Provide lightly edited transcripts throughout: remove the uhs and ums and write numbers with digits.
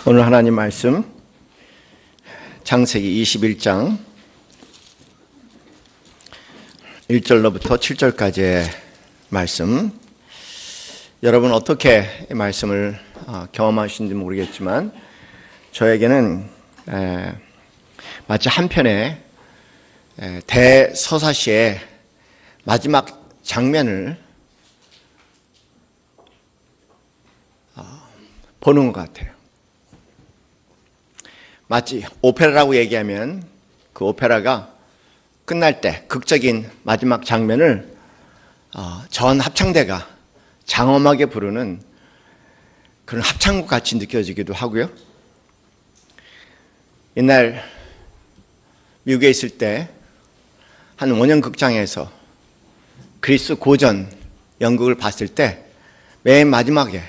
오늘 하나님 말씀 창세기 21장 1절로부터 7절까지의 말씀. 여러분 어떻게 이 말씀을 경험하시는지 모르겠지만 저에게는 마치 한 편의 대서사시의 마지막 장면을 보는 것 같아요. 마치 오페라라고 얘기하면 그 오페라가 끝날 때 극적인 마지막 장면을 전 합창대가 장엄하게 부르는 그런 합창곡 같이 느껴지기도 하고요. 옛날 미국에 있을 때 한 원형 극장에서 그리스 고전 연극을 봤을 때 맨 마지막에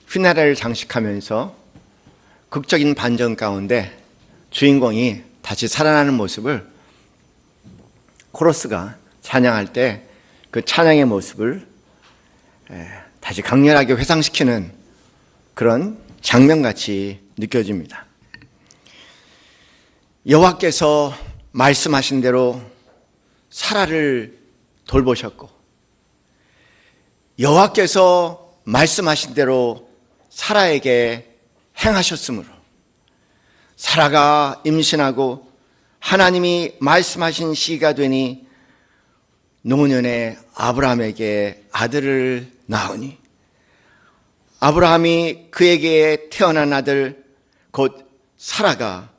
휘나라를 장식하면서 극적인 반전 가운데 주인공이 다시 살아나는 모습을 코러스가 찬양할 때 그 찬양의 모습을 다시 강렬하게 회상시키는 그런 장면같이 느껴집니다. 여호와께서 말씀하신 대로 사라를 돌보셨고 여호와께서 말씀하신 대로 사라에게 행하셨으므로 사라가 임신하고 하나님이 말씀하신 시기가 되니 노년에 아브라함에게 아들을 낳으니 아브라함이 그에게 태어난 아들 곧 사라가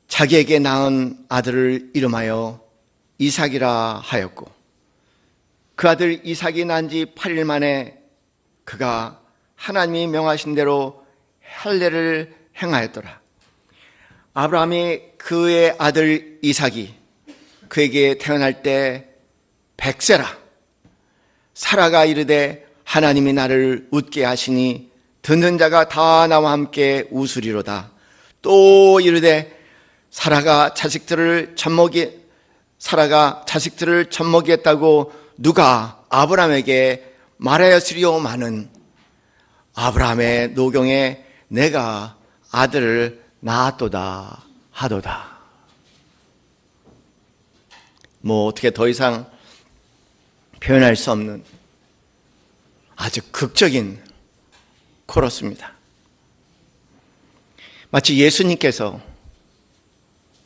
자기에게 낳은 아들을 이름하여 이삭이라 하였고 그 아들 이삭이 난 지 8일 만에 그가 하나님이 명하신 대로 할례를 행하였더라. 아브라함이 그의 아들 이삭이 그에게 태어날 때 100세라. 사라가 이르되 하나님이 나를 웃게 하시니 듣는 자가 다 나와 함께 웃으리로다. 또 이르되 사라가 자식들을 젖먹이겠다고 누가 아브라함에게 말하였으리오마는 아브라함의 노경에 내가 아들을 낳았도다 하도다. 어떻게 더 이상 표현할 수 없는 아주 극적인 코러스입니다. 마치 예수님께서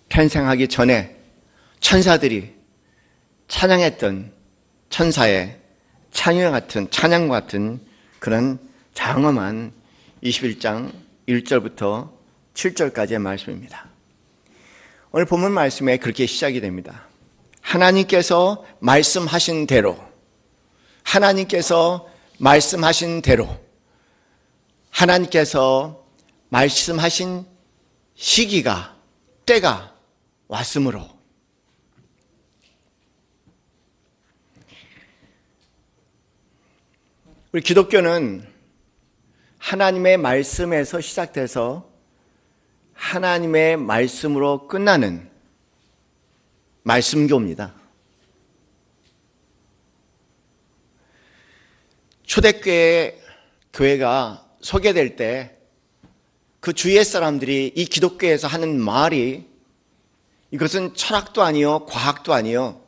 탄생하기 전에 천사들이 찬양했던 천사의 찬양과 같은 그런 장엄한 21장 1절부터 7절까지의 말씀입니다. 오늘 본문 말씀에 그렇게 시작이 됩니다. 하나님께서 말씀하신 대로 하나님께서 말씀하신 시기가 때가 왔으므로 우리 기독교는 하나님의 말씀에서 시작돼서 하나님의 말씀으로 끝나는 말씀교입니다. 초대교회가 소개될 때 그 주위의 사람들이 이 기독교에서 하는 말이 이것은 철학도 아니요 과학도 아니요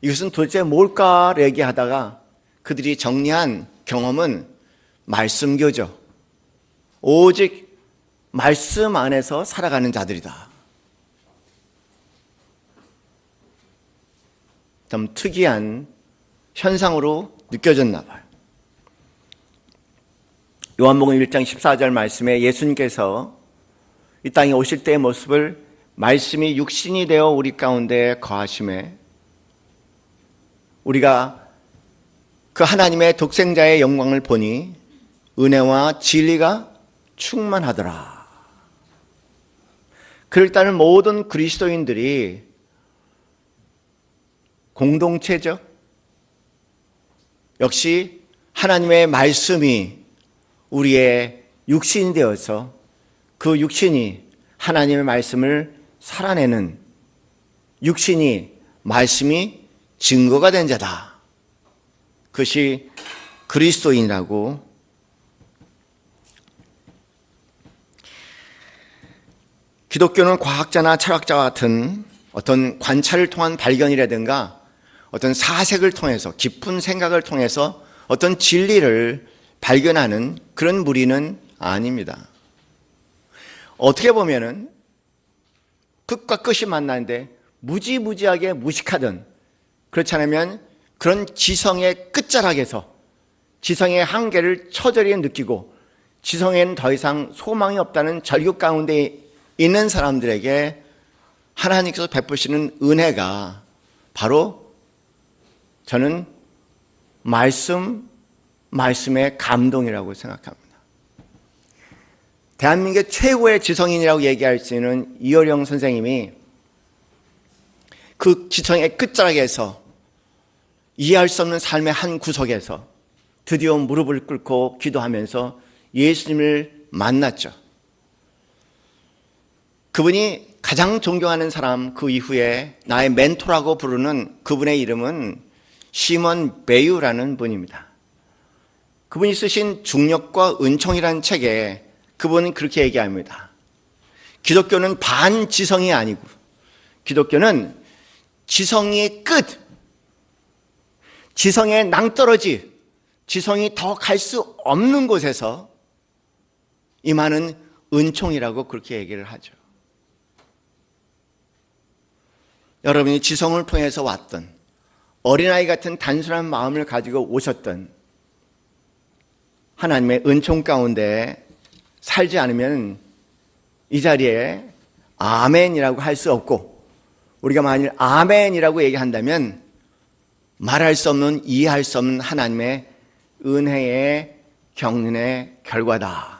이것은 도대체 뭘까 얘기하다가 그들이 정리한 경험은 말씀교죠. 오직 말씀 안에서 살아가는 자들이다. 좀 특이한 현상으로 느껴졌나 봐요. 요한복음 1장 14절 말씀에 예수님께서 이 땅에 오실 때의 모습을 말씀이 육신이 되어 우리 가운데 거하심에 우리가 그 하나님의 독생자의 영광을 보니 은혜와 진리가 충만하더라. 그를 따른 모든 그리스도인들이 공동체죠. 역시 하나님의 말씀이 우리의 육신이 되어서 그 육신이 하나님의 말씀을 살아내는 말씀이 증거가 된 자다. 그것이 그리스도인이라고 기독교는 과학자나 철학자와 같은 어떤 관찰을 통한 발견이라든가 어떤 사색을 통해서 깊은 생각을 통해서 어떤 진리를 발견하는 그런 무리는 아닙니다. 어떻게 보면은 끝과 끝이 만나는데 무지무지하게 무식하든 그렇지 않으면 그런 지성의 끝자락에서 지성의 한계를 처절히 느끼고 지성에는 더 이상 소망이 없다는 절규 가운데 있는 사람들에게 하나님께서 베푸시는 은혜가 바로 저는 말씀의 감동이라고 생각합니다. 대한민국의 최고의 지성인이라고 얘기할 수 있는 이어령 선생님이 그 지성의 끝자락에서 이해할 수 없는 삶의 한 구석에서 드디어 무릎을 꿇고 기도하면서 예수님을 만났죠. 그분이 가장 존경하는 사람, 그 이후에 나의 멘토라고 부르는 그분의 이름은 시몬 베유라는 분입니다. 그분이 쓰신 중력과 은총이라는 책에 그분은 그렇게 얘기합니다. 기독교는 반지성이 아니고 기독교는 지성의 끝, 지성의 낭떠러지, 지성이 더 갈 수 없는 곳에서 임하는 은총이라고 그렇게 얘기를 하죠. 여러분이 지성을 통해서 왔던 어린아이 같은 단순한 마음을 가지고 오셨던 하나님의 은총 가운데 살지 않으면 이 자리에 아멘이라고 할 수 없고, 우리가 만일 아멘이라고 얘기한다면 말할 수 없는, 이해할 수 없는 하나님의 은혜의 경륜의 결과다.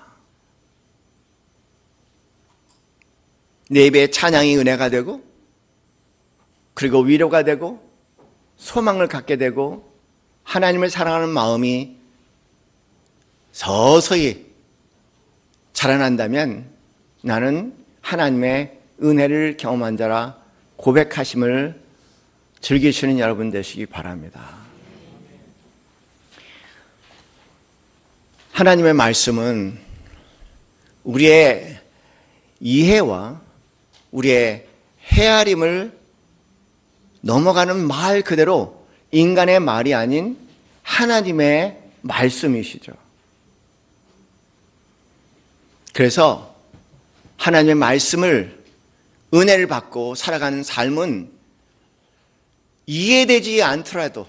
내 입에 찬양이 은혜가 되고, 그리고 위로가 되고, 소망을 갖게 되고, 하나님을 사랑하는 마음이 서서히 자라난다면 나는 하나님의 은혜를 경험한 자라 고백하심을 즐기시는 여러분 되시기 바랍니다. 하나님의 말씀은 우리의 이해와 우리의 헤아림을 넘어가는 말 그대로 인간의 말이 아닌 하나님의 말씀이시죠. 그래서 하나님의 말씀을, 은혜를 받고 살아가는 삶은 이해되지 않더라도,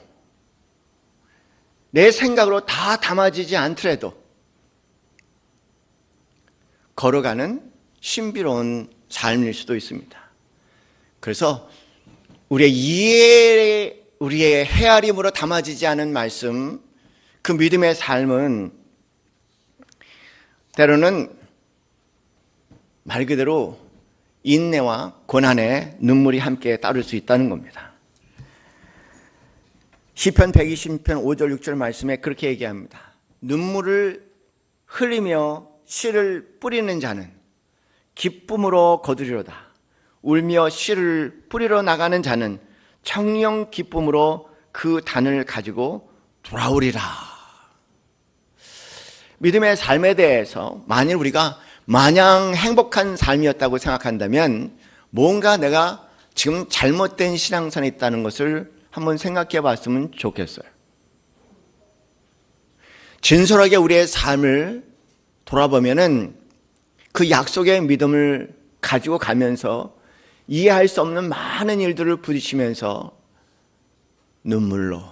내 생각으로 다 담아지지 않더라도 걸어가는 신비로운 삶일 수도 있습니다. 그래서 우리의 헤아림으로 담아지지 않은 말씀, 그 믿음의 삶은 때로는 말 그대로 인내와 고난의 눈물이 함께 따를 수 있다는 겁니다. 시편 120편 5절 6절 말씀에 그렇게 얘기합니다. 눈물을 흘리며 씨를 뿌리는 자는 기쁨으로 거두리로다. 울며 씨를 뿌리러 나가는 자는 청령 기쁨으로 그 단을 가지고 돌아오리라. 믿음의 삶에 대해서 만일 우리가 마냥 행복한 삶이었다고 생각한다면 뭔가 내가 지금 잘못된 신앙선에 있다는 것을 한번 생각해 봤으면 좋겠어요. 진솔하게 우리의 삶을 돌아보면은 그 약속의 믿음을 가지고 가면서 이해할 수 없는 많은 일들을 부딪히면서 눈물로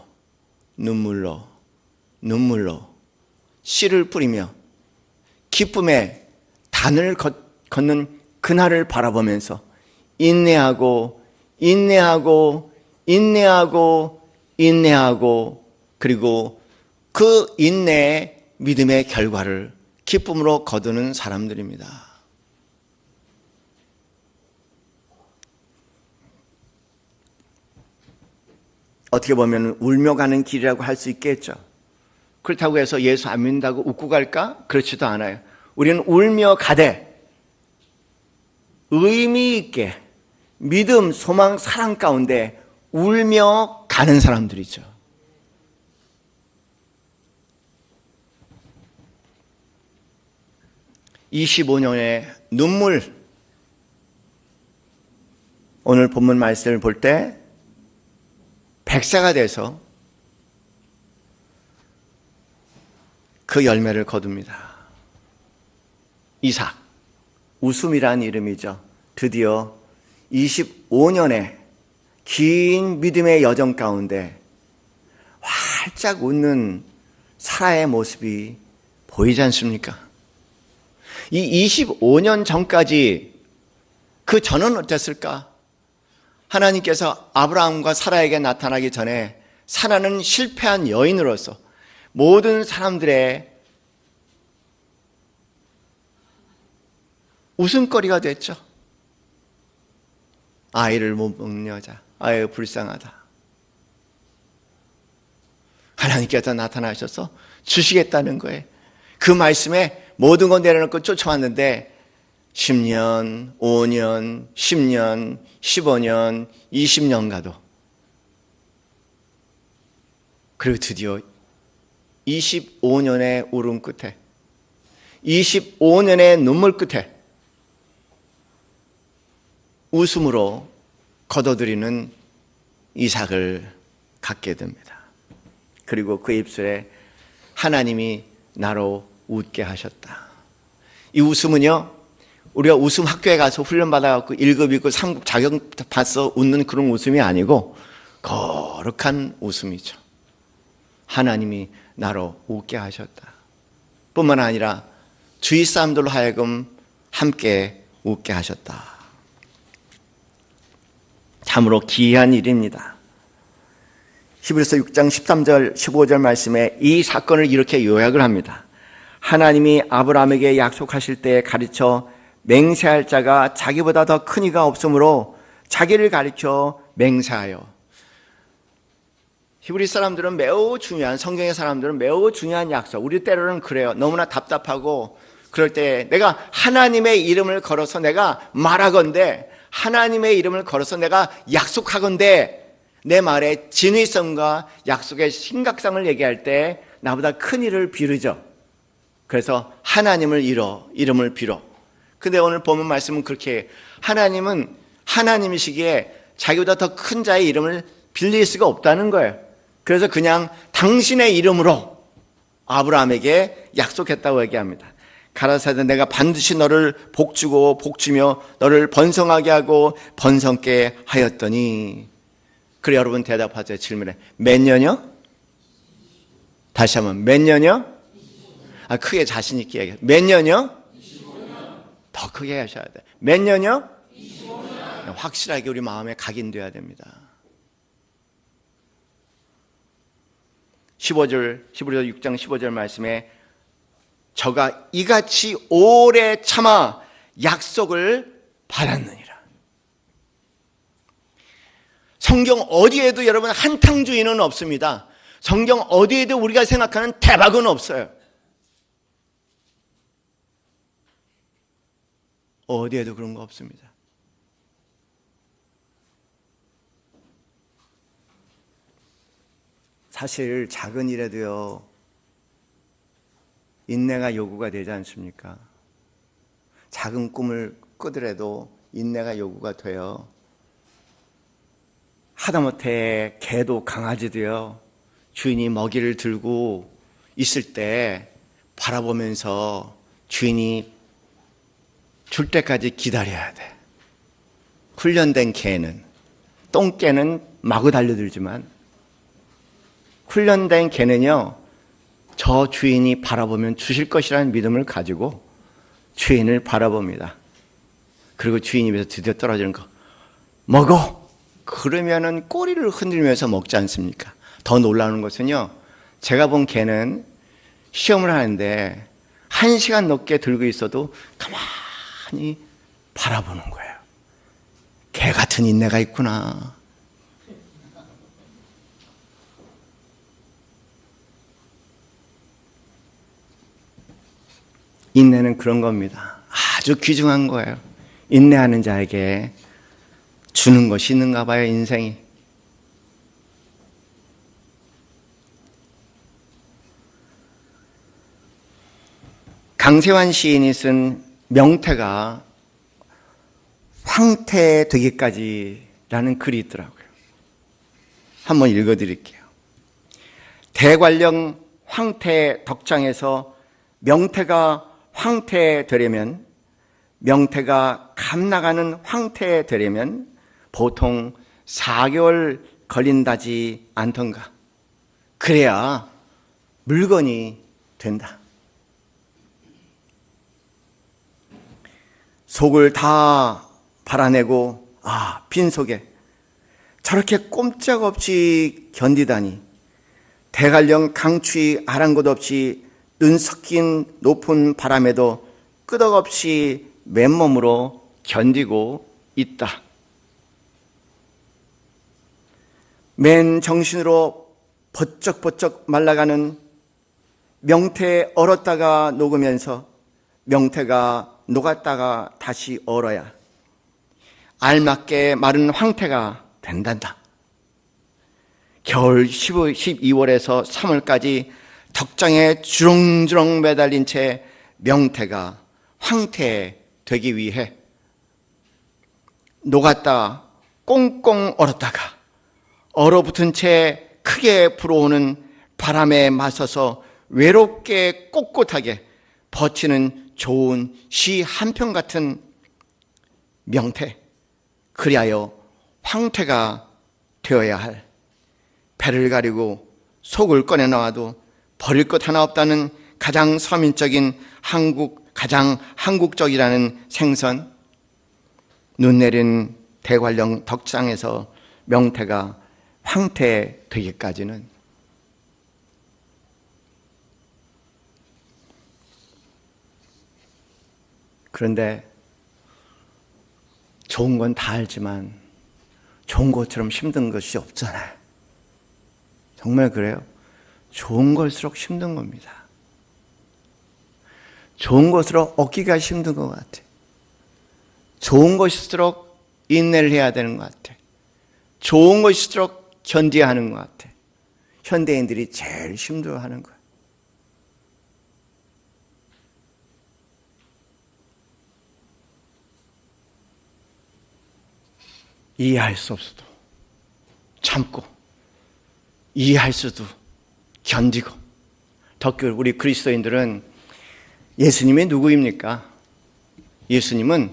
씨를 뿌리며 기쁨의 단을 걷는 그날을 바라보면서 인내하고 그리고 그 인내의 믿음의 결과를 기쁨으로 거두는 사람들입니다. 어떻게 보면 울며 가는 길이라고 할 수 있겠죠. 그렇다고 해서 예수 안 믿는다고 웃고 갈까? 그렇지도 않아요. 우리는 울며 가되 의미 있게 믿음, 소망, 사랑 가운데 울며 가는 사람들이죠. (25년의) 눈물, 오늘 본문 말씀을 볼 때 100세가 돼서 그 열매를 거둡니다. 이삭, 웃음이라는 이름이죠. 드디어 25년의 긴 믿음의 여정 가운데 활짝 웃는 사라의 모습이 보이지 않습니까? 이 25년 전까지 그 전은 어땠을까? 하나님께서 아브라함과 사라에게 나타나기 전에 사라는 실패한 여인으로서 모든 사람들의 웃음거리가 됐죠. 아이를 못 먹는 여자, 아유 불쌍하다. 하나님께서 나타나셔서 주시겠다는 거예요. 그 말씀에 모든 건 내려놓고 쫓아왔는데 10년, 5년, 10년, 15년, 20년 가도 그리고 드디어 25년의 울음 끝에 25년의 눈물 끝에 웃음으로 거둬들이는 이삭을 갖게 됩니다. 그리고 그 입술에 하나님이 나로 웃게 하셨다. 이 웃음은요, 우리가 웃음 학교에 가서 훈련받아갖고 1급, 2급, 3급 자격 받아서 웃는 그런 웃음이 아니고 거룩한 웃음이죠. 하나님이 나로 웃게 하셨다. 뿐만 아니라 주위 사람들로 하여금 함께 웃게 하셨다. 참으로 기이한 일입니다. 히브리서 6장 13절 15절 말씀에 이 사건을 이렇게 요약을 합니다. 하나님이 아브라함에게 약속하실 때에 가르쳐 맹세할 자가 자기보다 더 큰 이가 없으므로 자기를 가르쳐 맹세하여. 히브리 사람들은 매우 중요한, 성경의 사람들은 매우 중요한 약속. 우리 때로는 그래요. 너무나 답답하고 그럴 때 내가 하나님의 이름을 걸어서 내가 말하건대, 하나님의 이름을 걸어서 내가 약속하건대, 내 말의 진위성과 약속의 심각성을 얘기할 때 나보다 큰 일을 비르죠. 그래서 하나님을 이름을 빌어. 근데 오늘 본문 말씀은 그렇게 해요. 하나님은 하나님이시기에 자기보다 더 큰 자의 이름을 빌릴 수가 없다는 거예요. 그래서 그냥 당신의 이름으로 아브라함에게 약속했다고 얘기합니다. 가라사대 내가 반드시 너를 복주고 복주며 너를 번성하게 하고 번성케 하였더니. 그래 여러분 대답하세요. 질문에 몇 년이요? 다시 한번 몇 년이요? 크게 자신 있게 얘기해요. 몇 년이요? 25년. 더 크게 하셔야 돼요. 몇 년이요? 25년. 확실하게 우리 마음에 각인돼야 됩니다. 15절, 히브리서 6장 15절 말씀에 저가 이같이 오래 참아 약속을 받았느니라. 성경 어디에도 여러분 한탕주의는 없습니다. 성경 어디에도 우리가 생각하는 대박은 없어요. 어디에도 그런 거 없습니다. 사실 작은 일에도요, 인내가 요구가 되지 않습니까? 작은 꿈을 꾸더라도 인내가 요구가 돼요. 하다못해 개도 강아지도요, 주인이 먹이를 들고 있을 때 바라보면서 주인이 줄 때까지 기다려야 돼. 훈련된 개는, 똥개는 마구 달려들지만 훈련된 개는요, 저 주인이 바라보면 주실 것이라는 믿음을 가지고 주인을 바라봅니다. 그리고 주인 입에서 드디어 떨어지는 거 먹어! 그러면은 꼬리를 흔들면서 먹지 않습니까? 더 놀라운 것은요, 제가 본 개는 시험을 하는데 1시간 넘게 들고 있어도 가만히 바라보는 거예요. 개 같은 인내가 있구나. 인내는 그런 겁니다. 아주 귀중한 거예요. 인내하는 자에게 주는 것이 있는가 봐요, 인생이. 강세환 시인이 쓴 명태가 황태되기까지라는 글이 있더라고요. 한번 읽어드릴게요. 대관령 황태 덕장에서 명태가 황태되려면, 명태가 감나가는 황태되려면 보통 4개월 걸린다지 않던가. 그래야 물건이 된다. 속을 다 발아내고 빈속에 저렇게 꼼짝없이 견디다니, 대관령 강추위 아랑곳 없이 눈 섞인 높은 바람에도 끄덕없이 맨몸으로 견디고 있다. 맨 정신으로 버쩍버쩍 말라가는 명태, 얼었다가 녹으면서 명태가 녹았다가 다시 얼어야 알맞게 마른 황태가 된단다. 겨울 12월에서 3월까지 덕장에 주렁주렁 매달린 채 명태가 황태 되기 위해 녹았다 꽁꽁 얼었다가 얼어붙은 채 크게 불어오는 바람에 맞서서 외롭게 꼿꼿하게 버티는 좋은 시 한 편 같은 명태, 그리하여 황태가 되어야 할, 배를 가리고 속을 꺼내 나와도 버릴 것 하나 없다는 가장 서민적인 가장 한국적이라는 생선, 눈 내린 대관령 덕장에서 명태가 황태 되기까지는 그런데 좋은 건 다 알지만 좋은 것처럼 힘든 것이 없잖아요. 정말 그래요. 좋은 걸수록 힘든 겁니다. 좋은 것으로 얻기가 힘든 것 같아. 좋은 것일수록 인내를 해야 되는 것 같아. 좋은 것일수록 견뎌야 하는 것 같아. 현대인들이 제일 힘들어하는 거야. 이해할 수 없어도 참고, 이해할 수도 견디고. 특히 우리 그리스도인들은 예수님이 누구입니까? 예수님은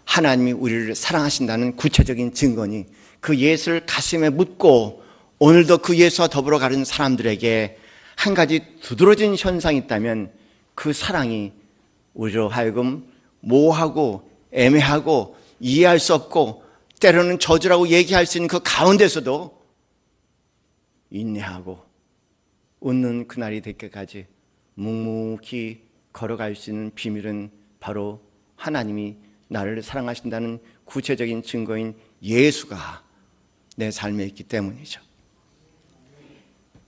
하나님이 우리를 사랑하신다는 구체적인 증거니, 그 예수를 가슴에 묻고 오늘도 그 예수와 더불어 가는 사람들에게 한 가지 두드러진 현상이 있다면 그 사랑이 우리로 하여금 모호하고 애매하고 이해할 수 없고 때로는 저주라고 얘기할 수 있는 그 가운데서도 인내하고 웃는 그날이 될 때까지 묵묵히 걸어갈 수 있는 비밀은 바로 하나님이 나를 사랑하신다는 구체적인 증거인 예수가 내 삶에 있기 때문이죠.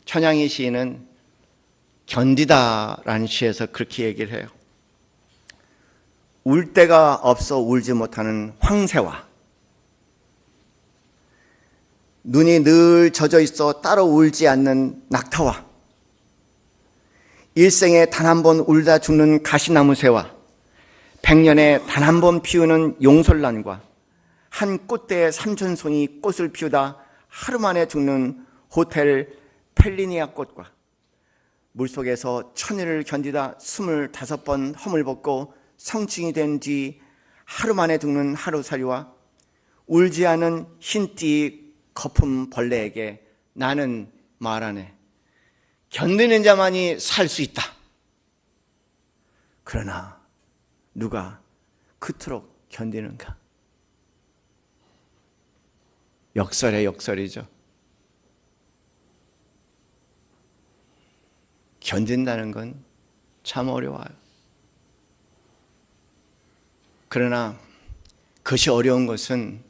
천양희 시인은 견디다라는 시에서 그렇게 얘기를 해요. 울 데가 없어 울지 못하는 황새와 눈이 늘 젖어 있어 따로 울지 않는 낙타와 일생에 단 한 번 울다 죽는 가시나무 새와 100년에 단 한 번 피우는 용설란과 한 꽃대에 3,000송이 꽃을 피우다 하루 만에 죽는 호텔 펠리니아 꽃과 물속에서 천일을 견디다 25번 허물벗고 성층이 된 뒤 하루 만에 죽는 하루살이와 울지 않은 흰띠 거품 벌레에게 나는 말하네. 견디는 자만이 살 수 있다. 그러나 누가 그토록 견디는가? 역설의 역설이죠. 견딘다는 건 참 어려워요. 그러나 그것이 어려운 것은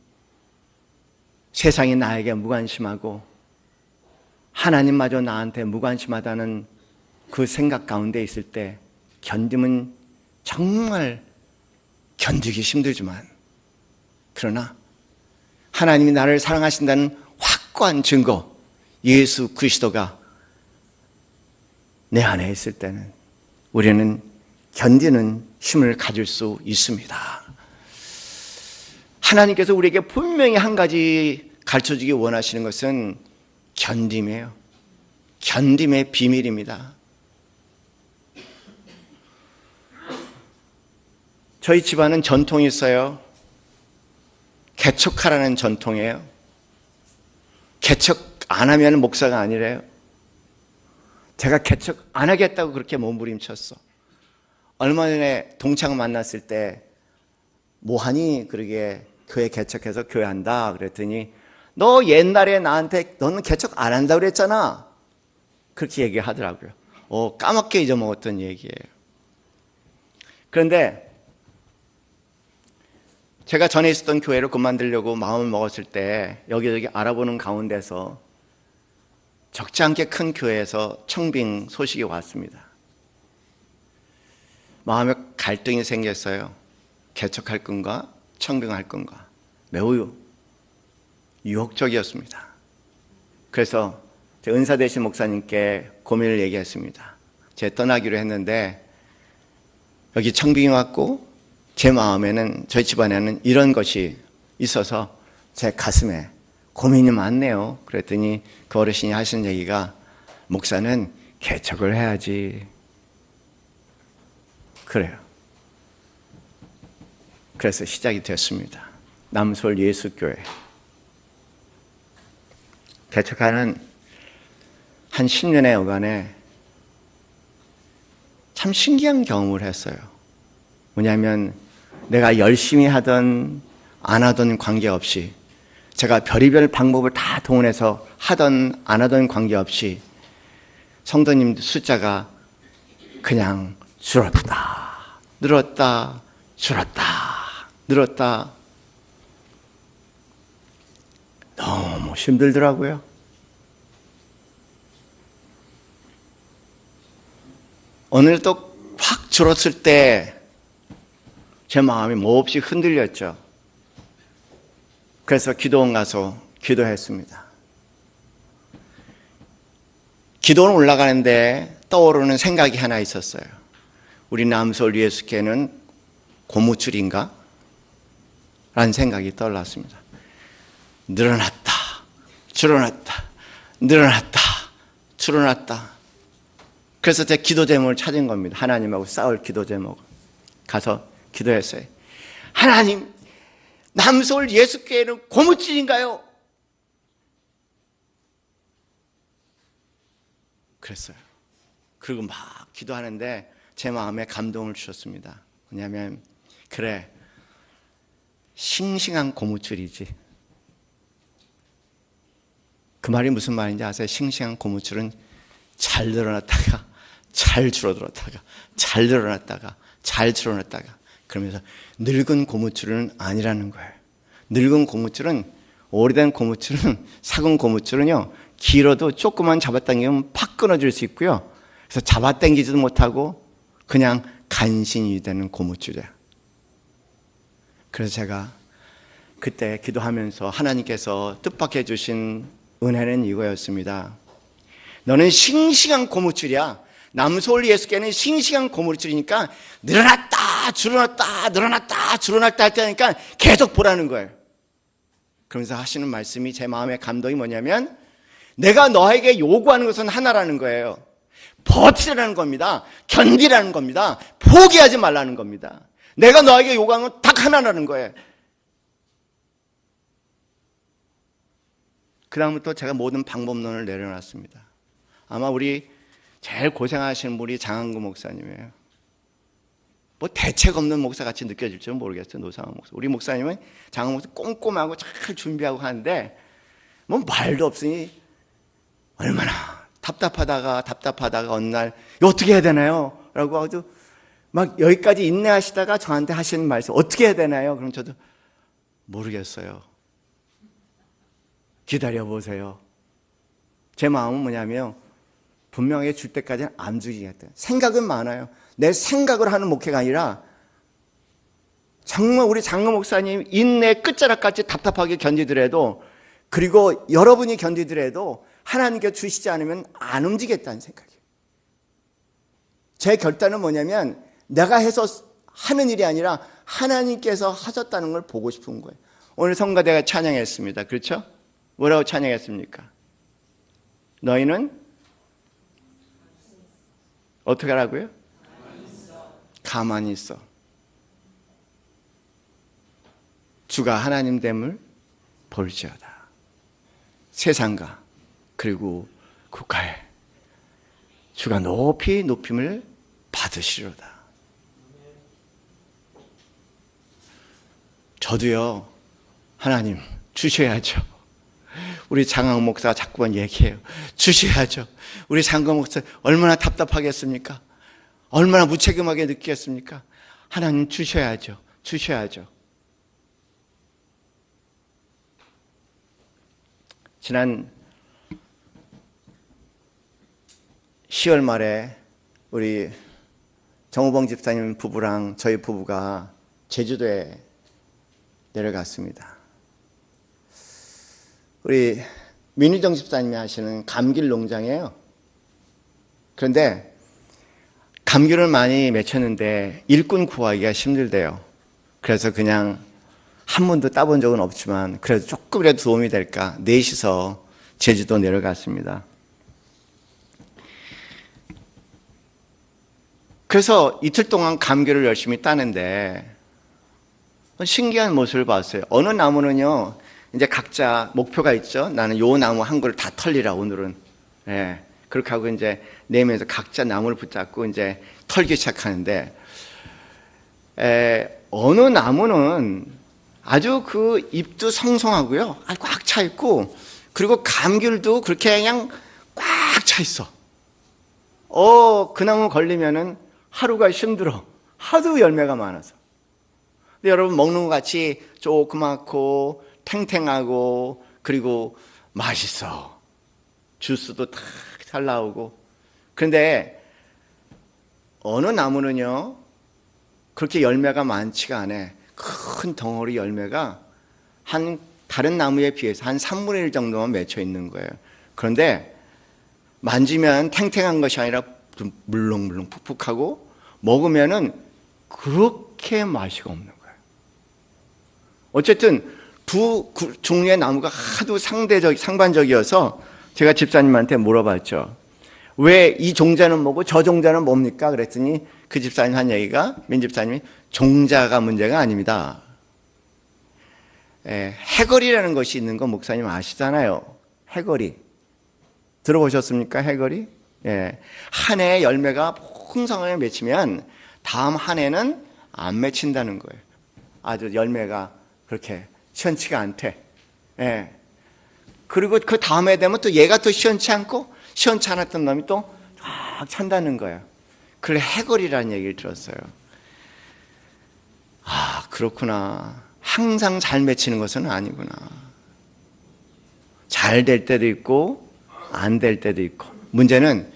세상이 나에게 무관심하고 하나님마저 나한테 무관심하다는 그 생각 가운데 있을 때 견딤은 정말 견디기 힘들지만, 그러나 하나님이 나를 사랑하신다는 확고한 증거 예수 그리스도가 내 안에 있을 때는 우리는 견디는 힘을 가질 수 있습니다. 하나님께서 우리에게 분명히 한 가지 가르쳐주기 원하시는 것은 견딤이에요. 견딤의 비밀입니다. 저희 집안은 전통이 있어요. 개척하라는 전통이에요. 개척 안 하면 목사가 아니래요. 제가 개척 안 하겠다고 그렇게 몸부림쳤어. 얼마 전에 동창 만났을 때 뭐하니? 그러게 교회 개척해서 교회한다. 그랬더니 너 옛날에 나한테 너는 개척 안 한다고 그랬잖아. 그렇게 얘기하더라고요. 까맣게 잊어먹었던 얘기예요. 그런데 제가 전에 있었던 교회를 그만두려고 마음을 먹었을 때 여기저기 알아보는 가운데서 적지 않게 큰 교회에서 청빙 소식이 왔습니다. 마음에 갈등이 생겼어요. 개척할 건가 청빙할 건가. 매우 유혹적이었습니다. 그래서 은사 되신 목사님께 고민을 얘기했습니다. 제가 떠나기로 했는데 여기 청빙이 왔고 제 마음에는 저희 집안에는 이런 것이 있어서 제 가슴에 고민이 많네요. 그랬더니 그 어르신이 하신 얘기가 목사는 개척을 해야지. 그래요. 그래서 시작이 됐습니다. 남솔 예수교회. 개척하는 한 10년의 여간에 참 신기한 경험을 했어요. 뭐냐면 내가 열심히 하던 안 하던 관계없이 제가 별의별 방법을 다 동원해서 하던 안 하던 관계없이 성도님 숫자가 그냥 줄었다 늘었다 줄었다 늘었다. 너무 힘들더라고요. 어느 날 또 확 줄었을 때 제 마음이 몹시 흔들렸죠. 그래서 기도원 가서 기도했습니다. 기도원 올라가는데 떠오르는 생각이 하나 있었어요. 우리 남서울 예수교회는 고무줄인가? 라는 생각이 떠올랐습니다. 늘어났다, 줄어났다, 늘어났다, 줄어났다. 그래서 제 기도 제목을 찾은 겁니다. 하나님하고 싸울 기도 제목. 가서 기도했어요. 하나님, 남서울 예수교회는 고무줄인가요? 그랬어요. 그리고 막 기도하는데 제 마음에 감동을 주셨습니다. 뭐냐면 그래, 싱싱한 고무줄이지. 그 말이 무슨 말인지 아세요? 싱싱한 고무줄은 잘 늘어났다가 잘 줄어들었다가 잘 늘어났다가 잘 줄어났다가 그러면서 늙은 고무줄은 아니라는 거예요. 늙은 고무줄은 오래된 고무줄은 삭은 고무줄은요 길어도 조금만 잡아당기면 팍 끊어질 수 있고요. 그래서 잡아당기지도 못하고 그냥 간신히 되는 고무줄이에요. 그래서 제가 그때 기도하면서 하나님께서 뜻밖의 주신 은혜는 이거였습니다. 너는 싱싱한 고무줄이야. 남서울 예수교회는 싱싱한 고무줄이니까 늘어났다 줄어났다 늘어났다 줄어났다 할 때니까 계속 보라는 거예요. 그러면서 하시는 말씀이 제 마음의 감동이 뭐냐면 내가 너에게 요구하는 것은 하나라는 거예요. 버티라는 겁니다. 견디라는 겁니다. 포기하지 말라는 겁니다. 내가 너에게 요구하는 건 딱 하나라는 거예요. 그 다음부터 제가 모든 방법론을 내려놨습니다. 아마 우리 제일 고생하시는 분이 장한구 목사님이에요. 뭐 대책 없는 목사같이 느껴질지는 모르겠어요. 노상원 목사. 우리 목사님은 장한구 목사 꼼꼼하고 잘 준비하고 하는데 뭐 말도 없으니 얼마나 답답하다가 어느 날 어떻게 해야 되나요? 라고 아주 막 여기까지 인내하시다가 저한테 하시는 말씀 어떻게 해야 되나요? 그럼 저도 모르겠어요. 기다려보세요. 제 마음은 뭐냐면 분명히 줄 때까지는 안 주겠다. 생각은 많아요. 내 생각을 하는 목회가 아니라 정말 우리 장로 목사님 인내 끝자락까지 답답하게 견디더라도 그리고 여러분이 견디더라도 하나님께 주시지 않으면 안 움직이겠다는 생각이에요. 제 결단은 뭐냐면 내가 해서 하는 일이 아니라 하나님께서 하셨다는 걸 보고 싶은 거예요. 오늘 성가대가 찬양했습니다. 그렇죠? 뭐라고 찬양했습니까? 너희는 어떻게 하라고요? 가만히 있어. 주가 하나님 됨을 볼지어다. 세상과 그리고 국가에 주가 높이 높임을 받으시로다. 저도요, 하나님 주셔야죠. 우리 장학 목사가 자꾸만 얘기해요. 주셔야죠. 우리 장학 목사 얼마나 답답하겠습니까? 얼마나 무책임하게 느끼겠습니까? 하나님 주셔야죠. 주셔야죠. 지난 10월 말에 우리 정우봉 집사님 부부랑 저희 부부가 제주도에 내려갔습니다. 우리 민희정 집사님이 하시는 감귤 농장이에요. 그런데 감귤을 많이 맺혔는데 일꾼 구하기가 힘들대요. 그래서 그냥 한 번도 따본 적은 없지만 그래도 조금이라도 도움이 될까 넷이서 제주도 내려갔습니다. 그래서 이틀 동안 감귤을 열심히 따는데 신기한 모습을 봤어요. 어느 나무는요, 이제 각자 목표가 있죠. 나는 요 나무 한 그루 다 털리라 오늘은. 예, 그렇게 하고 이제 네 명에서 각자 나무를 붙잡고 이제 털기 시작하는데, 어느 나무는 아주 그 잎도 성성하고요, 꽉 차 있고, 그리고 감귤도 그렇게 그냥 꽉 차 있어. 그 나무 걸리면은 하루가 힘들어. 하도 열매가 많아서. 근데 여러분 먹는 것 같이 조그맣고 탱탱하고 그리고 맛있어. 주스도 탁 잘 나오고. 그런데 어느 나무는요, 그렇게 열매가 많지가 않아. 큰 덩어리 열매가 한 다른 나무에 비해서 한 3분의 1 정도만 맺혀 있는 거예요. 그런데 만지면 탱탱한 것이 아니라 좀 물렁물렁 푹푹하고 먹으면은 그렇게 맛이 없는 거예요. 어쨌든 두 종류의 나무가 하도 상반적이어서 제가 집사님한테 물어봤죠. 왜 이 종자는 뭐고 저 종자는 뭡니까? 그랬더니 그 집사님 한 얘기가, 민 집사님이 종자가 문제가 아닙니다. 해거리라는 것이 있는 거 목사님 아시잖아요. 해거리. 들어보셨습니까? 해거리? 한 해에 열매가 풍성하게 맺히면 다음 한 해는 안 맺힌다는 거예요. 아주 열매가 그렇게 시원치가 않대. 그리고 그 다음에 되면 또 얘가 또 시원치 않고 시원치 않았던 놈이 또 쫙 찬다는 거예요. 그래 해거리라는 얘기를 들었어요. 아, 그렇구나. 항상 잘 맺히는 것은 아니구나. 잘 될 때도 있고 안 될 때도 있고, 문제는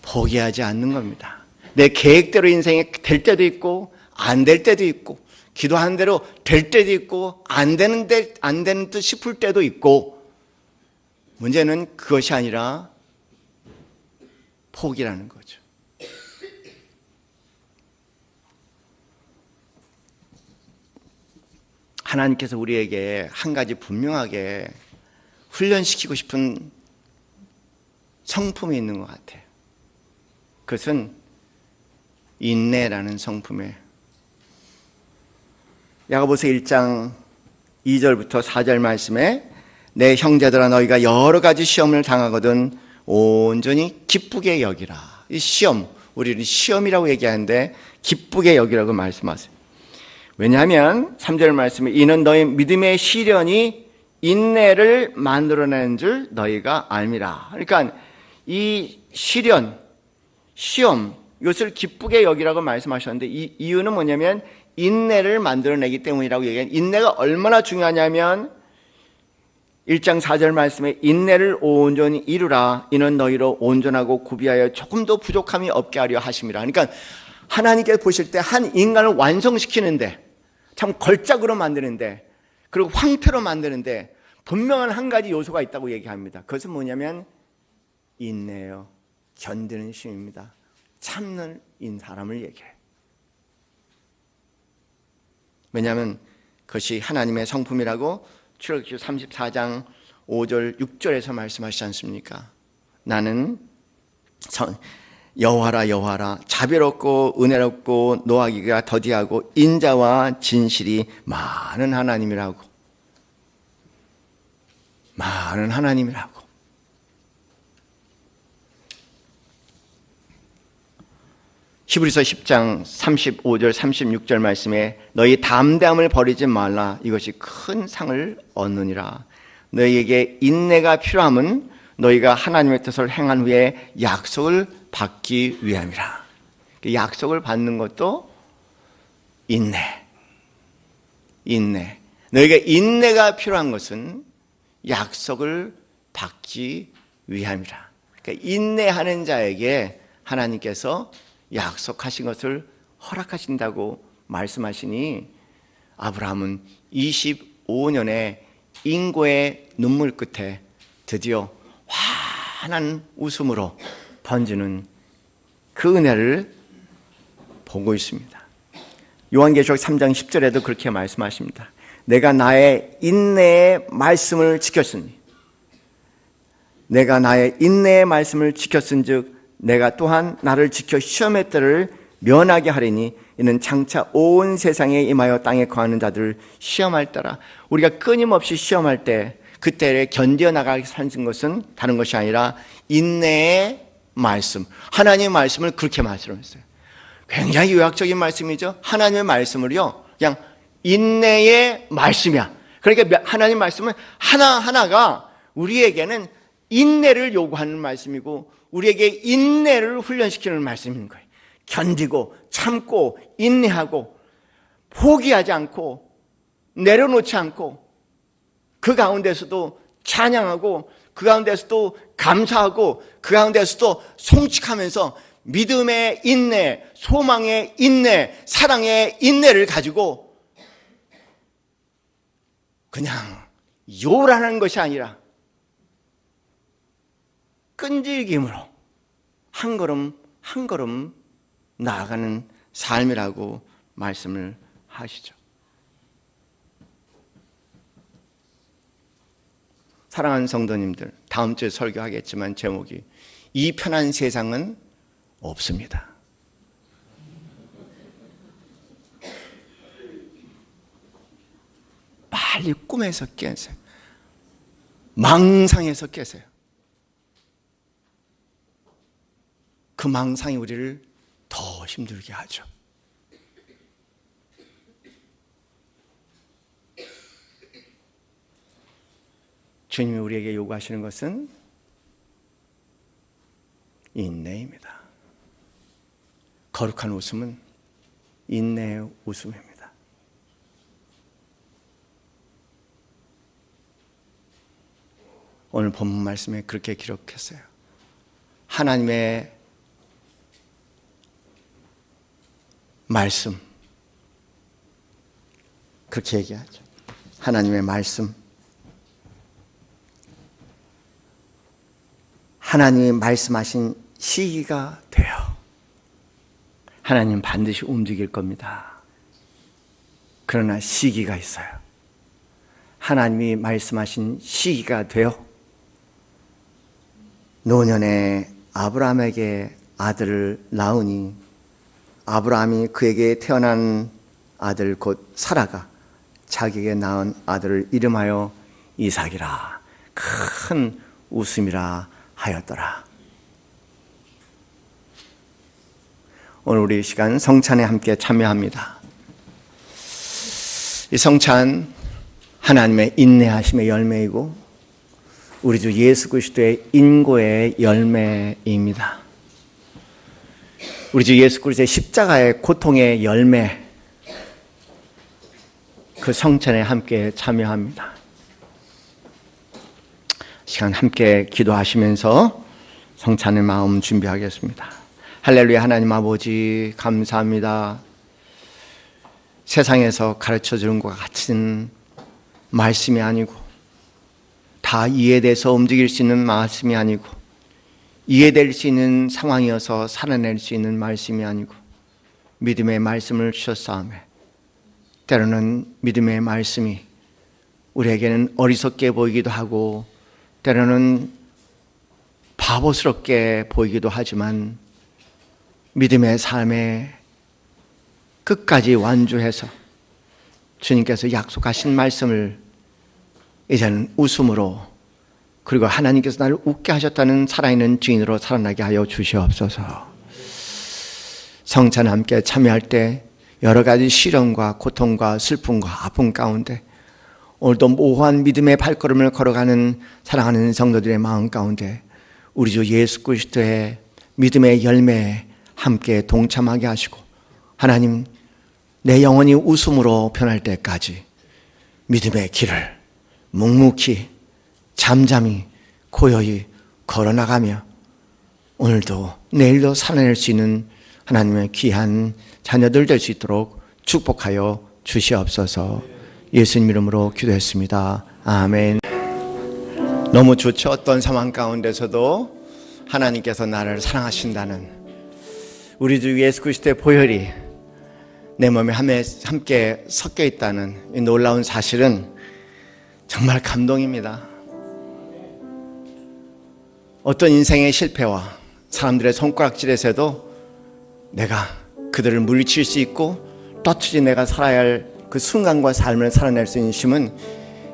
포기하지 않는 겁니다. 내 계획대로 인생이 될 때도 있고 안 될 때도 있고, 기도한 대로 될 때도 있고 안 되는 듯 싶을 때도 있고, 문제는 그것이 아니라 포기라는 거죠. 하나님께서 우리에게 한 가지 분명하게 훈련시키고 싶은 성품이 있는 것 같아요. 그것은 인내라는 성품이에요. 야고보서 1장 2절부터 4절 말씀에, 내 형제들아 너희가 여러 가지 시험을 당하거든 온전히 기쁘게 여기라. 이 시험, 우리는 시험이라고 얘기하는데 기쁘게 여기라고 말씀하세요. 왜냐하면 3절 말씀에, 이는 너희 믿음의 시련이 인내를 만들어내는 줄 너희가 알미라. 그러니까 이 시련, 시험, 이것을 기쁘게 여기라고 말씀하셨는데, 이 이유는 뭐냐면 인내를 만들어내기 때문이라고 얘기해요. 인내가 얼마나 중요하냐면 1장 4절 말씀에, 인내를 온전히 이루라. 이는 너희로 온전하고 구비하여 조금도 부족함이 없게 하려 하심이라. 그러니까 하나님께서 보실 때 한 인간을 완성시키는데, 참 걸작으로 만드는데, 그리고 황태로 만드는데 분명한 한 가지 요소가 있다고 얘기합니다. 그것은 뭐냐면 인내예요. 견디는 힘입니다. 참는 사람을 얘기해요. 왜냐하면 그것이 하나님의 성품이라고 출애굽기 34장 5절 6절에서 말씀하시지 않습니까? 나는 여호와라 여호와라 자비롭고 은혜롭고 노하기가 더디하고 인자와 진실이 많은 하나님이라고. 많은 하나님이라고. 히브리서 10장 35절 36절 말씀에 너희 담대함을 버리지 말라. 이것이 큰 상을 얻느니라. 너희에게 인내가 필요함은 너희가 하나님의 뜻을 행한 후에 약속을 받기 위함이라. 약속을 받는 것도 인내. 너희가 인내가 필요한 것은 약속을 받기 위함이라. 그러니까 인내하는 자에게 하나님께서 약속하신 것을 허락하신다고 말씀하시니 아브라함은 25년의 인고의 눈물 끝에 드디어 환한 웃음으로 번지는 그 은혜를 보고 있습니다. 요한계시록 3장 10절에도 그렇게 말씀하십니다. 내가 나의 인내의 말씀을 지켰으니 내가 나의 인내의 말씀을 지켰은즉 내가 또한 나를 지켜 시험의 때를 면하게 하리니 이는 장차 온 세상에 임하여 땅에 거하는 자들을 시험할 때라. 우리가 끊임없이 시험할 때 그때를 견뎌나가게 하는 것은 다른 것이 아니라 인내의 말씀, 하나님의 말씀을 그렇게 말씀했어요. 굉장히 요약적인 말씀이죠. 하나님의 말씀을요 그냥 인내의 말씀이야. 그러니까 하나님 말씀은 하나하나가 우리에게는 인내를 요구하는 말씀이고 우리에게 인내를 훈련시키는 말씀인 거예요. 견디고 참고 인내하고 포기하지 않고 내려놓지 않고 그 가운데서도 찬양하고 그 가운데서도 감사하고 그 가운데서도 송축하면서 믿음의 인내, 소망의 인내, 사랑의 인내를 가지고 그냥 요란한 것이 아니라 끈질김으로 한 걸음 한 걸음 나아가는 삶이라고 말씀을 하시죠. 사랑하는 성도님들, 다음 주에 설교하겠지만 제목이 이 편한 세상은 없습니다. 빨리 꿈에서 깨세요. 망상에서 깨세요. 그 망상이 우리를 더 힘들게 하죠. 주님이 우리에게 요구하시는 것은 인내입니다. 거룩한 웃음은 인내의 웃음입니다. 오늘 본문 말씀에 그렇게 기록했어요. 하나님의 말씀, 그렇게 얘기하죠. 하나님의 말씀, 하나님이 말씀하신 시기가 돼요. 하나님 반드시 움직일 겁니다. 그러나 시기가 있어요. 하나님이 말씀하신 시기가 돼요. 노년에 아브라함에게 아들을 낳으니 아브라함이 그에게 태어난 아들 곧 사라가 자기에게 낳은 아들을 이름하여 이삭이라 큰 웃음이라 하였더라. 오늘 우리 시간 성찬에 함께 참여합니다. 이 성찬 하나님의 인내하심의 열매이고 우리 주 예수 그리스도의 인고의 열매입니다. 우리 주 예수 그리스도의 십자가의 고통의 열매, 그 성찬에 함께 참여합니다. 시간 함께 기도하시면서 성찬의 마음 준비하겠습니다. 할렐루야. 하나님 아버지 감사합니다. 세상에서 가르쳐주는 것 같은 말씀이 아니고 다 이해돼서 움직일 수 있는 말씀이 아니고 이해될 수 있는 상황이어서 살아낼 수 있는 말씀이 아니고 믿음의 말씀을 주셨사오매 때로는 믿음의 말씀이 우리에게는 어리석게 보이기도 하고 때로는 바보스럽게 보이기도 하지만 믿음의 삶에 끝까지 완주해서 주님께서 약속하신 말씀을 이제는 웃음으로 그리고 하나님께서 나를 웃게 하셨다는 살아있는 증인으로 살아나게 하여 주시옵소서. 성찬 함께 참여할 때 여러 가지 시련과 고통과 슬픔과 아픔 가운데 오늘도 모호한 믿음의 발걸음을 걸어가는 사랑하는 성도들의 마음 가운데 우리 주 예수 그리스도의 믿음의 열매에 함께 동참하게 하시고 하나님 내 영혼이 웃음으로 변할 때까지 믿음의 길을 묵묵히 잠잠히 고요히 걸어나가며 오늘도 내일도 살아낼 수 있는 하나님의 귀한 자녀들 될 수 있도록 축복하여 주시옵소서. 예수님 이름으로 기도했습니다. 아멘. 너무 좋죠. 어떤 상황 가운데서도 하나님께서 나를 사랑하신다는 우리 주 예수 그리스도의 보혈이 내 몸에 함께 섞여 있다는 이 놀라운 사실은 정말 감동입니다. 어떤 인생의 실패와 사람들의 손가락질에서도 내가 그들을 물리칠 수 있고 떳떳이 내가 살아야 할 그 순간과 삶을 살아낼 수 있는 힘은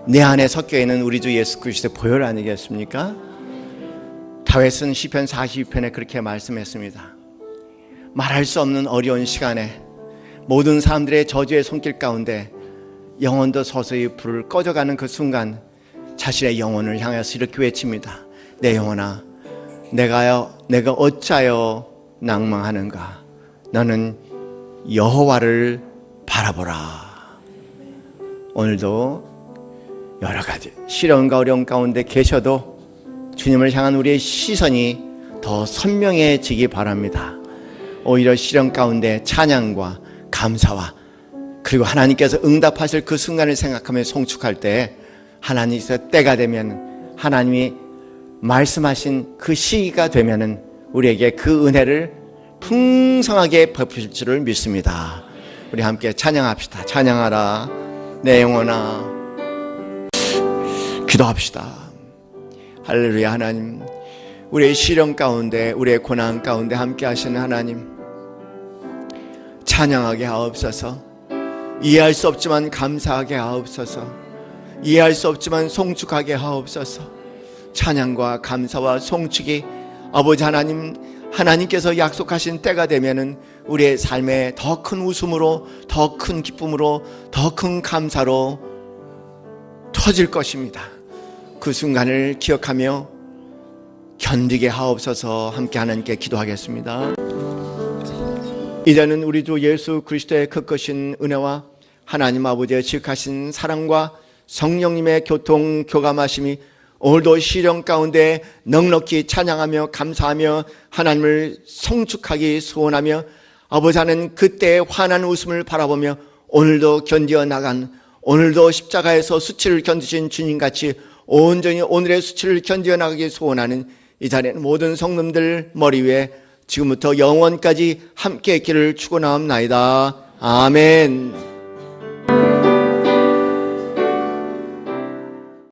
내 안에 섞여 있는 우리 주 예수 그리스도의 보혈 아니겠습니까? 다윗은 시편 42편에 그렇게 말씀했습니다. 말할 수 없는 어려운 시간에 모든 사람들의 저주의 손길 가운데 영혼도 서서히 불을 꺼져가는 그 순간 자신의 영혼을 향해서 이렇게 외칩니다. 내 영혼아, 내가 어찌하여 낭망하는가? 너는 여호와를 바라보라. 오늘도 여러 가지 시련과 어려움 가운데 계셔도 주님을 향한 우리의 시선이 더 선명해지기 바랍니다. 오히려 시련 가운데 찬양과 감사와 그리고 하나님께서 응답하실 그 순간을 생각하며 송축할 때 하나님께서 때가 되면 하나님이 말씀하신 그 시기가 되면은 우리에게 그 은혜를 풍성하게 베푸실 줄을 믿습니다. 우리 함께 찬양합시다. 찬양하라 내 영혼아. 기도합시다. 할렐루야. 하나님, 우리의 시련 가운데 우리의 고난 가운데 함께 하시는 하나님, 찬양하게 하옵소서. 이해할 수 없지만 감사하게 하옵소서. 이해할 수 없지만 송축하게 하옵소서. 찬양과 감사와 송축이 아버지 하나님, 하나님께서 약속하신 때가 되면은 우리의 삶에 더 큰 웃음으로, 더 큰 기쁨으로, 더 큰 감사로 터질 것입니다. 그 순간을 기억하며 견디게 하옵소서. 함께 하나님께 기도하겠습니다. 이제는 우리 주 예수 그리스도의 크크신 은혜와 하나님 아버지의 지극하신 사랑과 성령님의 교통 교감하심이 오늘도 시련 가운데 넉넉히 찬양하며 감사하며 하나님을 성축하기 소원하며 아버지 하나님 그때의 환한 웃음을 바라보며 오늘도 견디어 나간, 오늘도 십자가에서 수치를 견디신 주님같이 온전히 오늘의 수치를 견디어 나가기 소원하는 이 자리에는 모든 성도들 머리 위에 지금부터 영원까지 함께 길을 축원하옵나이다. 아멘.